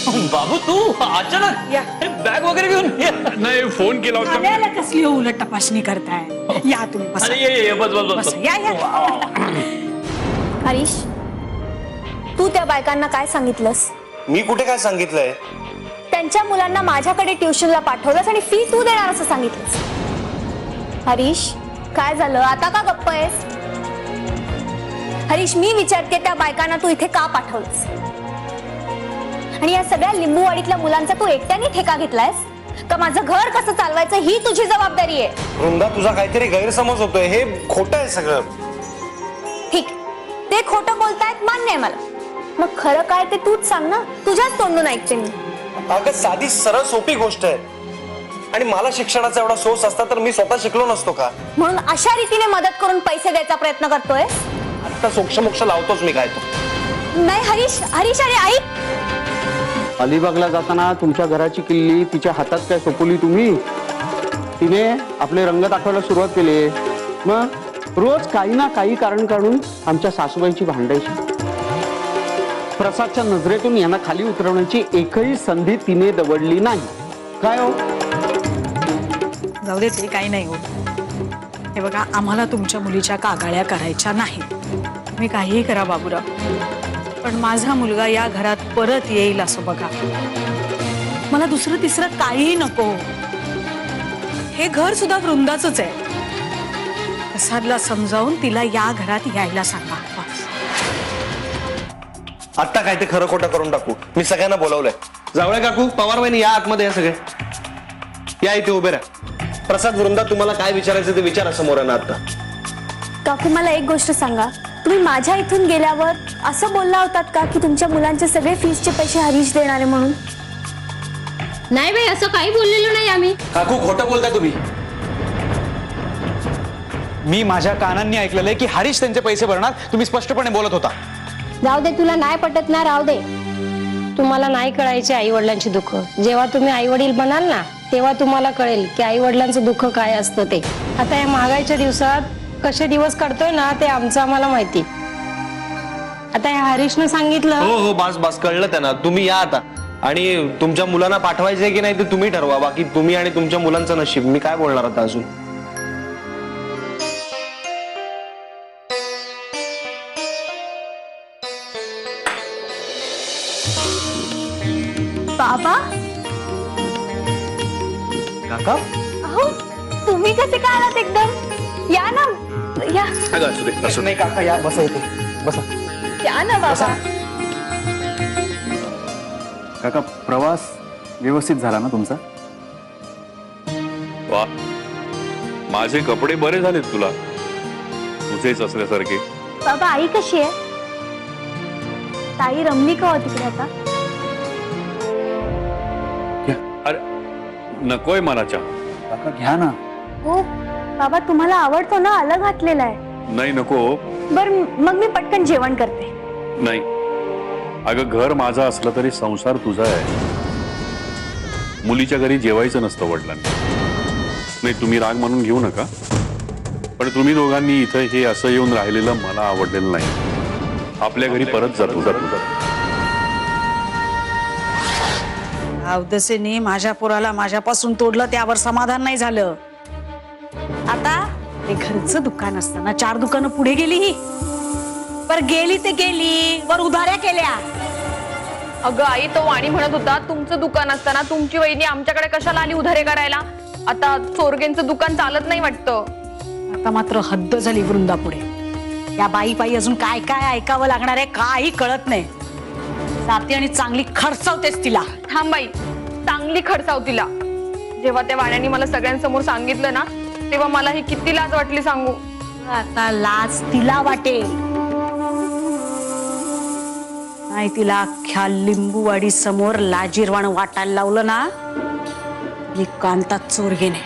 बाबू तू अचानक या. बॅग वगैरे घेऊन ये. नाही फोन केला होता. आल्याला कसली उलट तपासणी करताय? या तुम्ही बसा. अरे ये बस बस बस बसा. या हरीश, तू त्या बायकांना काय सांगितलंस? मी कुठे काय सांगितलंय? त्यांच्या मुलांना माझ्याकडे ट्युशनला पाठवलंस आणि फी तू देणार असं सांगितलंस. हरीश, काय झालं? आता का गप्प आहेस? हरीश, मी विचारते त्या बायकांना तू इथे का पाठवलंस? आणि या सगळ्या लिंबूवाडीतल्या मुलांचा तू एकट्याने ठेका घेतलायस का? माझं घर कसं चालवायचं ही तुझी जबाबदारी आहे. वृंदा, तुझा काहीतरी गैरसमज होतोय. हे खोटं आहे सगळं. ठीक, ते खोटं बोलतायत मान्य आहे मला. मग खरं काय ते तूच सांग ना. तुझ्याच तोंडून ऐकते मी. अगं साधी सरळ सोपी गोष्ट आहे. आणि मला शिक्षणाचा एवढा सोर्स असता तर मी स्वतः शिकलो नसतो का? म्हणून अशा रीतीने मदत करून पैसे द्यायचा प्रयत्न करतोय? आता सोक्षमोक्ष लावतोच मी काय तो. नाही हरीश, हरीश, अरे ऐक. अलिबागला जाताना तुमच्या घराची किल्ली तिच्या हातात काय सोपवली तुम्ही? तिने आपले रंग दाखवायला सुरुवात केली. मग रोज काही ना काही कारण काढून आमच्या सासूबाईंची भांडायची. प्रसादच्या नजरेतून यांना खाली उतरवण्याची एकही संधी तिने दवडली नाही. काय हो? जाऊ दे, ते काही नाही होत. हे बघा, आम्हाला तुमच्या मुलीच्या कागाळ्या करायच्या नाही. तुम्ही काहीही करा बाबूराव, पण माझा मुलगा या घरात परत येईल असं बघा. मला दुसरं तिसरं काहीही नको. हे घर सुद्धा वृंदाचंच आहे. प्रसादला समजावून तिला या घरात यायला सांगा. आता काय ते खरं खोटं करून टाकू. मी सगळ्यांना बोलवलंय. जावळे काकू, पवार वहिनी, या आतमध्ये या सगळे. या इथे उभे राहा. प्रसाद, वृंदा, तुम्हाला काय विचारायचं ते विचारा समोर ना. आता काकू, मला एक गोष्ट सांगा. तुम्ही माझ्या इथून गेल्यावर असं बोलला होतात का की तुमच्या मुलांचे सगळे फीसचे पैसे हरीश देणारे म्हणून? नाही बाई, असं काही बोललेलो नाही आम्ही. काकू, खोटं बोलताय तुम्ही. मी माझ्या कानांनी ऐकलेलं आहे की हरीश त्यांचे पैसे भरणार. तुम्ही स्पष्टपणे बोलत होता. जाऊ दे, तुला नाही पटत ना, राहू दे. तुम्हाला नाही कळायचे आई वडिलांची दुःख. जेव्हा तुम्ही आई वडील बनाल ना, तेव्हा तुम्हाला कळेल की आई वडिलांचं दुःख काय असतं ते. आता या महागाईच्या दिवसात कसे दिवस काढतोय ना ते आमचं आम्हाला माहिती. आता या हरीशनं सांगितलं. हो हो, बस बस, कळलं त्यांना. तुम्ही या आता. आणि तुमच्या मुलांना पाठवायचंय की नाही ते तुम्ही ठरवा. बाकी तुम्ही आणि तुमच्या मुलांचं नशीब. मी काय बोलणार आता अजून. बाबा, काका, अहो तुम्ही कसे काय आलात एकदम? या ना, या. नाही काका, या बसा इथे. बसा. या ना बाबा. काका, प्रवास व्यवस्थित झाला ना तुमचा? वा, माझे कपडे बरे झालेत तुला, तुझेच असल्यासारखे. बाबा, आई कशी आहे? ताई रमली का हो तिकडे आता? अरे नकोय मला चहा. काका घ्या ना. हो बाबा, तुम्हाला आवडतो ना, आलं घातलेला आहे. नाही नको. बर, मग मी पटकन जेवण करते. नाही अगं, घर माझं असलं तरी संसार तुझा आहे. मुलीच्या घरी जेवायचं नसतं वडिलांनी. नाही, तुम्ही राग मानून घेऊ नका, पण तुम्ही दोघांनी इथं हे असं येऊन राहिलेलं मला आवडलेलं नाही. आपल्या घरी परत जातो. अवदसेने माझ्या पोराला माझ्यापासून तोडलं, त्यावर समाधान नाही झालं. आता हे घरचं दुकान असताना 4 दुकानं पुढे गेली ही. पर गेली ते गेली, वर उधाऱ्या केल्या. अगं आई, तो वाणी म्हणत होता तुमचं दुकान असताना तुमची वहिनी आमच्याकडे कशाला आली उधारे करायला? आता चोरगेंचं दुकान चालत नाही वाटतं. आता मात्र हद्द झाली वृंदा पुढे. या बाई पायी अजून काय काय ऐकावं लागणार आहे काही कळत नाही. जाते आणि चांगली खर्चवतेस तिला. थांब बाई, चांगली खडसाव तिला. जेव्हा त्या वाण्याने मला सगळ्यांसमोर सांगितलं ना, तेव्हा मला ही किती लाज वाटली सांगू. आता लाज तिला वाटेल. नाही, तिला अख्ख्या लिंबूवाडी समोर लाजीरवाण वाटायला लावलं ना, ही कांतात चोरगेने.